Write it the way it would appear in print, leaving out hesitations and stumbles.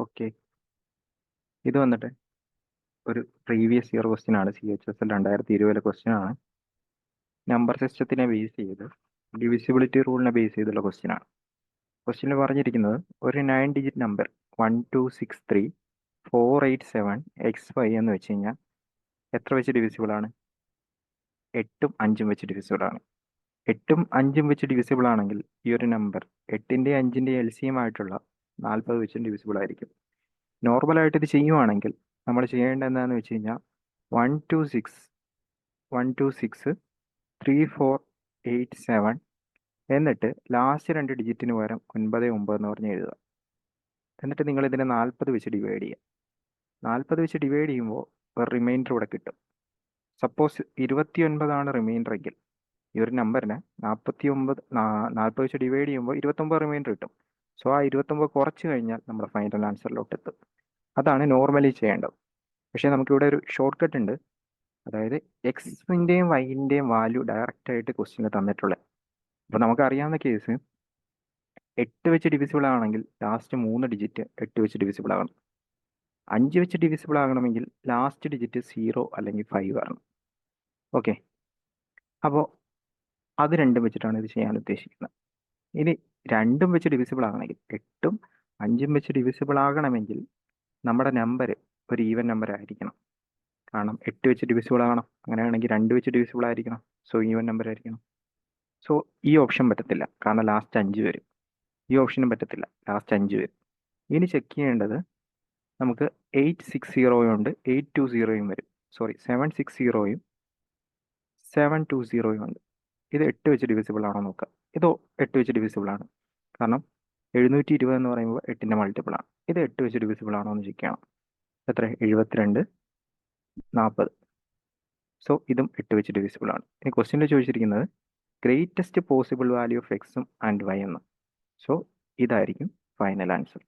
Okay, ഇത് വന്നിട്ട് ഒരു പ്രീവിയസ് ഇയർ ക്വസ്റ്റ്യൻ ആണ്. CHSL 2020 ക്വസ്റ്റ്യൻ ആണ്. നമ്പർ സിസ്റ്റത്തിനെ ബേസ് ചെയ്ത് ഡിവിസിബിലിറ്റി റൂളിനെ ബേസ് ചെയ്തുള്ള ക്വസ്റ്റ്യൻ ആണ്. ക്വസ്റ്റ്യനിൽ പറഞ്ഞിരിക്കുന്നത് ഒരു 9 ഡിജിറ്റ് നമ്പർ 1263487XY എന്ന് വെച്ച് കഴിഞ്ഞാൽ എത്ര വെച്ച് ഡിവിസിബിൾ ആണ്? 8ഉം 5ഉം വെച്ച് ഡിവിസിബിൾ ആണ്. 8ഉം 5ഉം വെച്ച് ഡിവിസിബിൾ ആണെങ്കിൽ ഈ ഒരു നമ്പർ 8ൻ്റെയും 5ൻ്റെയും LCM ആയിട്ടുള്ള 40 വെച്ചും ഡിവിസിബിൾ ആയിരിക്കും. നോർമലായിട്ട് ഇത് ചെയ്യുവാണെങ്കിൽ നമ്മൾ ചെയ്യേണ്ടത് എന്താണെന്ന് വെച്ച് കഴിഞ്ഞാൽ 1263487 എന്നിട്ട് ലാസ്റ്റ് 2 ഡിജിറ്റിന് പകരം 99 എന്ന് പറഞ്ഞ് എഴുതുക. എന്നിട്ട് നിങ്ങൾ ഇതിനെ 40 വെച്ച് ഡിവൈഡ് ചെയ്യുക. 40 വെച്ച് ഡിവൈഡ് ചെയ്യുമ്പോൾ ഒരു റിമൈൻഡർ ഇവിടെ കിട്ടും. സപ്പോസ് 29 റിമൈൻഡർ എങ്കിൽ ഈ ഒരു നമ്പറിനെ 40 വെച്ച് ഡിവൈഡ് ചെയ്യുമ്പോൾ 29 റിമൈൻഡർ കിട്ടും. സോ ആ 29 കുറച്ച് കഴിഞ്ഞാൽ നമ്മുടെ ഫൈനൽ ആൻസറിലോട്ട് എത്തും. അതാണ് നോർമലി ചെയ്യേണ്ടത്. പക്ഷേ നമുക്കിവിടെ ഒരു ഷോർട്ട് കട്ട് ഉണ്ട്. അതായത് എക്സിൻ്റെയും വൈൻ്റെയും വാല്യൂ ഡയറക്റ്റ് ആയിട്ട് ക്വസ്റ്റ്യനിൽ തന്നിട്ടുള്ളത്. അപ്പോൾ നമുക്കറിയാവുന്ന കേസ് 8 വെച്ച് ഡിവിസിബിൾ ആണെങ്കിൽ ലാസ്റ്റ് 3 ഡിജിറ്റ് 8 വെച്ച് ഡിവിസിബിൾ ആകണം. 5 വെച്ച് ഡിവിസിബിൾ ആകണമെങ്കിൽ ലാസ്റ്റ് ഡിജിറ്റ് 0 അല്ലെങ്കിൽ 5 ആണ്. ഓക്കെ, അപ്പോൾ അത് രണ്ടും വെച്ചിട്ടാണ് ഇത് ചെയ്യാൻ ഉദ്ദേശിക്കുന്നത്. ഇനി രണ്ടും വെച്ച് ഡിവിസിബിൾ ആകണമെങ്കിൽ 8ഉം 5ഉം വെച്ച് ഡിവിസിബിൾ ആകണമെങ്കിൽ നമ്മുടെ നമ്പർ ഒരു ഈവൻ നമ്പർ ആയിരിക്കണം. കാരണം 8 വെച്ച് ഡിവിസിബിൾ ആകണം, അങ്ങനെയാണെങ്കിൽ 2 വെച്ച് ഡിവിസിബിൾ ആയിരിക്കണം. സോ ഈവൻ നമ്പർ ആയിരിക്കണം. സോ ഈ ഓപ്ഷൻ പറ്റത്തില്ല, കാരണം ലാസ്റ്റ് 5 വരും. ഈ ഓപ്ഷനും പറ്റത്തില്ല, ലാസ്റ്റ് 5 വരും. ഇനി ചെക്ക് ചെയ്യേണ്ടത് നമുക്ക് 860 ഉണ്ട്, 820 വരും. 760യും 720 ഉണ്ട്. ഇത് 8 വെച്ച് ഡിവിസിബിൾ ആണോ നോക്കുക. ഇത് 8 വെച്ച് ഡിവിസിബിൾ ആണ്, കാരണം 720 എന്ന് പറയുമ്പോൾ 8ൻ്റെ മൾട്ടിപ്പിൾ ആണ്. ഇത് 8 വെച്ച് ഡിവിസിബിൾ ആണോ എന്ന് ചെക്ക് ചെയ്യണം. എത്ര? 72 40. സോ ഇതും 8 വെച്ച് ഡിവിസിബിൾ ആണ്. ഇനി ക്വസ്റ്റ്യനിൽ ചോദിച്ചിരിക്കുന്നത് ഗ്രേറ്റസ്റ്റ് പോസിബിൾ വാല്യൂ ഓഫ് എക്സും ആൻഡ് വൈ എന്ന്. സോ ഇതായിരിക്കും ഫൈനൽ ആൻസർ.